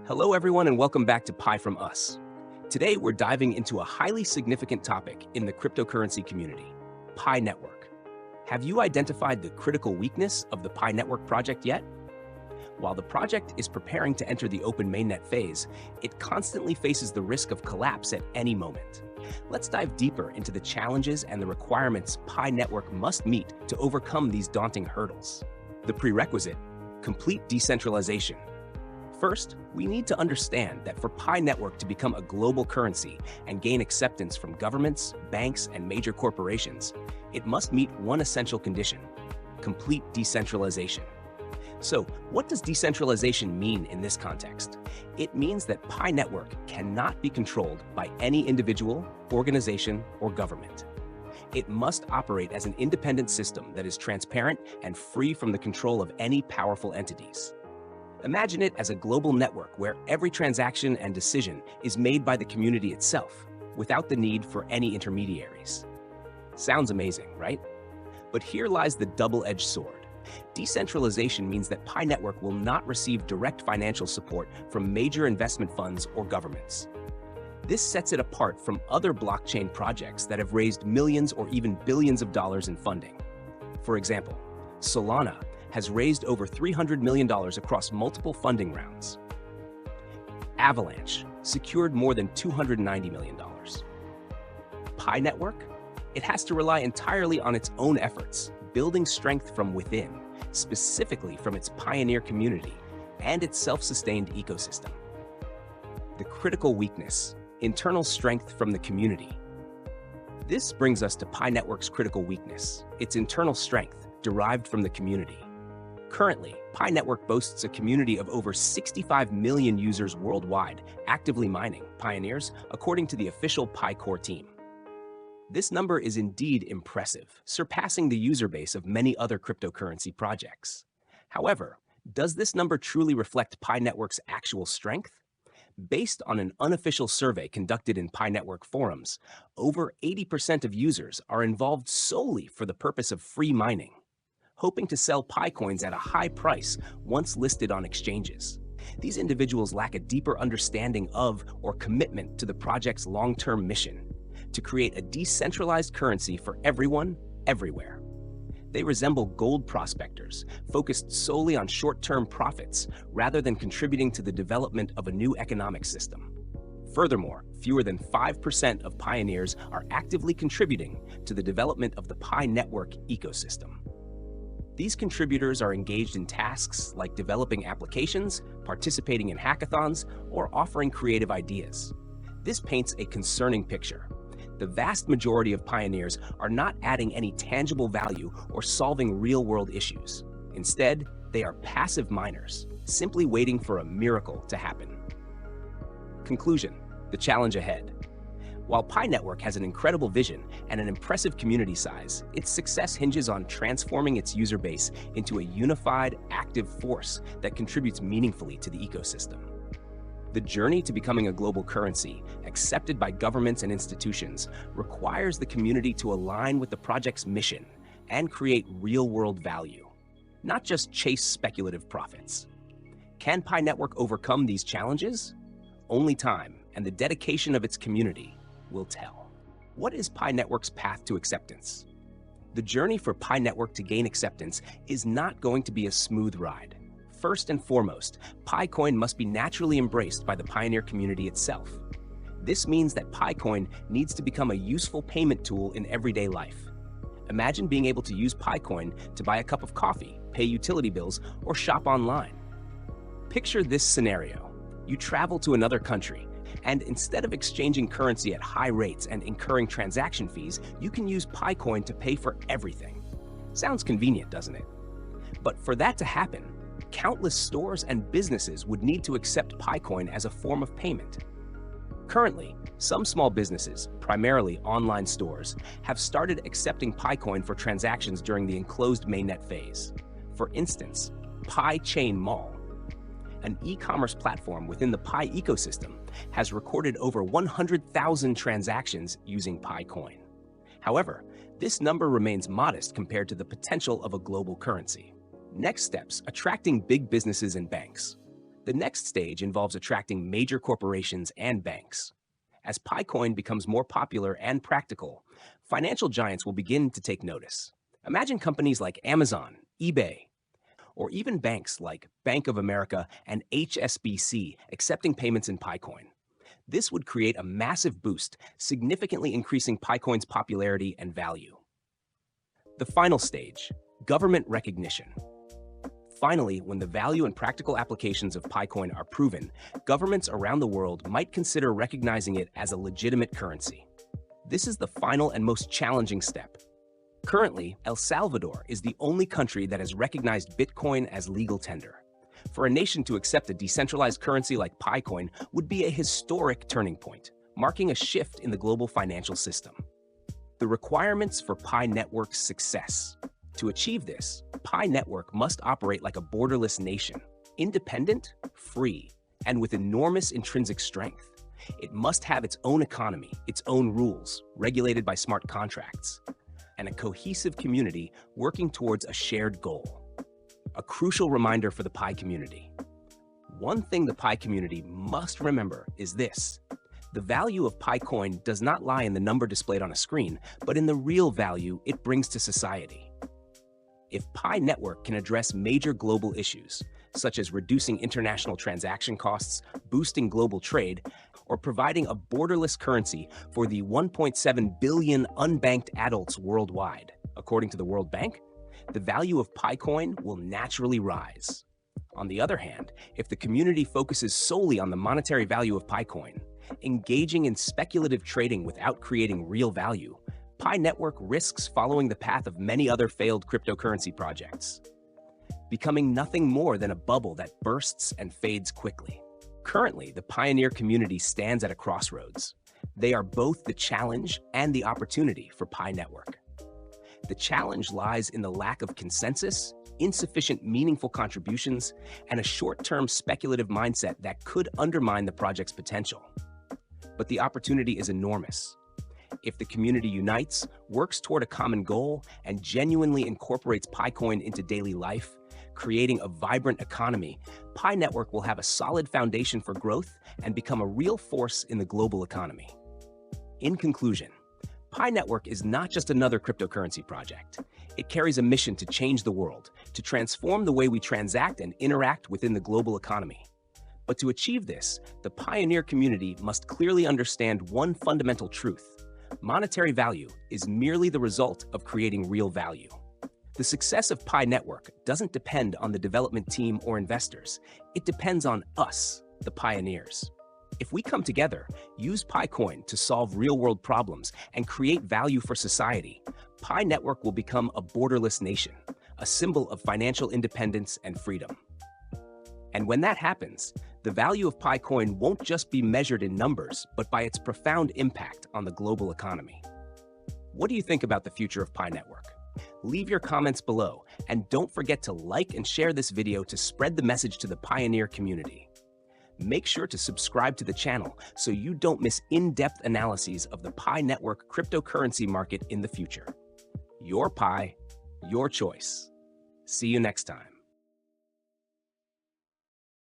Hello, everyone, and welcome back to Pi from Us. Today, we're diving into a highly significant topic in the cryptocurrency community, Pi Network. Have you identified the critical weakness of the Pi Network project yet? While the project is preparing to enter the Open Mainnet phase, it constantly faces the risk of collapse at any moment. Let's dive deeper into the challenges and the requirements Pi Network must meet to overcome these daunting hurdles. The prerequisite: complete decentralization. First, we need to understand that for Pi Network to become a global currency and gain acceptance from governments, banks, and major corporations, it must meet one essential condition: complete decentralization. So, what does decentralization mean in this context? It means that Pi Network cannot be controlled by any individual, organization, or government. It must operate as an independent system that is transparent and free from the control of any powerful entities. Imagine it as a global network where every transaction and decision is made by the community itself, without the need for any intermediaries. Sounds amazing, right? But here lies the double-edged sword. Decentralization means that Pi Network will not receive direct financial support from major investment funds or governments. This sets it apart from other blockchain projects that have raised millions or even billions of dollars in funding. For example, Solana has raised over $300 million across multiple funding rounds. Avalanche secured more than $290 million. Pi Network? It has to rely entirely on its own efforts, building strength from within, specifically from its pioneer community and its self-sustained ecosystem. The critical weakness: internal strength from the community. This brings us to Pi Network's critical weakness, its internal strength derived from the community. Currently, Pi Network boasts a community of over 65 million users worldwide actively mining, pioneers, according to the official Pi Core team. This number is indeed impressive, surpassing the user base of many other cryptocurrency projects. However, does this number truly reflect Pi Network's actual strength? Based on an unofficial survey conducted in Pi Network forums, over 80% of users are involved solely for the purpose of free mining, hoping to sell Pi coins at a high price once listed on exchanges. These individuals lack a deeper understanding of or commitment to the project's long-term mission: to create a decentralized currency for everyone, everywhere. They resemble gold prospectors, focused solely on short-term profits rather than contributing to the development of a new economic system. Furthermore, fewer than 5% of pioneers are actively contributing to the development of the Pi Network ecosystem. These contributors are engaged in tasks like developing applications, participating in hackathons, or offering creative ideas. This paints a concerning picture. The vast majority of pioneers are not adding any tangible value or solving real-world issues. Instead, they are passive miners, simply waiting for a miracle to happen. Conclusion: the challenge ahead. While Pi Network has an incredible vision and an impressive community size, its success hinges on transforming its user base into a unified, active force that contributes meaningfully to the ecosystem. The journey to becoming a global currency, accepted by governments and institutions, requires the community to align with the project's mission and create real-world value, not just chase speculative profits. Can Pi Network overcome these challenges? Only time and the dedication of its community will tell. What is Pi Network's path to acceptance? The journey for Pi Network to gain acceptance is not going to be a smooth ride. First and foremost, Pi Coin must be naturally embraced by the pioneer community itself. This means that Pi Coin needs to become a useful payment tool in everyday life. Imagine being able to use Pi Coin to buy a cup of coffee, pay utility bills, or shop online. Picture this scenario. You travel to another country, and instead of exchanging currency at high rates and incurring transaction fees, you can use Pi Coin to pay for everything. Sounds convenient, doesn't it? But for that to happen, countless stores and businesses would need to accept Pi Coin as a form of payment. Currently, some small businesses, primarily online stores, have started accepting Pi Coin for transactions during the enclosed mainnet phase. For instance, Pi Chain Mall, an e-commerce platform within the Pi ecosystem, has recorded over 100,000 transactions using Pi Coin. However, this number remains modest compared to the potential of a global currency. Next steps: attracting big businesses and banks. The next stage involves attracting major corporations and banks. As Picoin becomes more popular and practical, financial giants will begin to take notice. Imagine companies like Amazon, eBay, or even banks like Bank of America and HSBC accepting payments in Picoin. This would create a massive boost, significantly increasing Picoin's popularity and value. The final stage, government recognition. Finally, when the value and practical applications of Picoin are proven, governments around the world might consider recognizing it as a legitimate currency. This is the final and most challenging step. Currently, El Salvador is the only country that has recognized Bitcoin as legal tender. For a nation to accept a decentralized currency like Picoin would be a historic turning point, marking a shift in the global financial system. The requirements for Pi Network's success. To achieve this, Pi Network must operate like a borderless nation, independent, free, and with enormous intrinsic strength. It must have its own economy, its own rules, regulated by smart contracts, and a cohesive community working towards a shared goal. A crucial reminder for the Pi community. One thing the Pi community must remember is this: the value of Picoin does not lie in the number displayed on a screen, but in the real value it brings to society. If Pi Network can address major global issues, such as reducing international transaction costs, boosting global trade, or providing a borderless currency for the 1.7 billion unbanked adults worldwide, according to the World Bank, the value of Picoin will naturally rise. On the other hand, if the community focuses solely on the monetary value of Picoin, engaging in speculative trading without creating real value, Pi Network risks following the path of many other failed cryptocurrency projects, becoming nothing more than a bubble that bursts and fades quickly. Currently, the pioneer community stands at a crossroads. They are both the challenge and the opportunity for Pi Network. The challenge lies in the lack of consensus, insufficient meaningful contributions, and a short-term speculative mindset that could undermine the project's potential. But the opportunity is enormous. If the community unites, works toward a common goal, and genuinely incorporates Picoin into daily life, creating a vibrant economy, Pi Network will have a solid foundation for growth and become a real force in the global economy. In conclusion, Pi Network is not just another cryptocurrency project. It carries a mission to change the world, to transform the way we transact and interact within the global economy. But to achieve this, the pioneer community must clearly understand one fundamental truth: monetary value is merely the result of creating real value. The success of Pi Network doesn't depend on the development team or investors. It depends on us, the pioneers. If we come together, use Picoin to solve real-world problems, and create value for society, Pi Network will become a borderless nation, a symbol of financial independence and freedom. And when that happens, the value of Picoin won't just be measured in numbers, but by its profound impact on the global economy. What do you think about the future of Pi Network? Leave your comments below, and don't forget to like and share this video to spread the message to the pioneer community. Make sure to subscribe to the channel so you don't miss in-depth analyses of the Pi Network cryptocurrency market in the future. Your Pi, your choice. See you next time.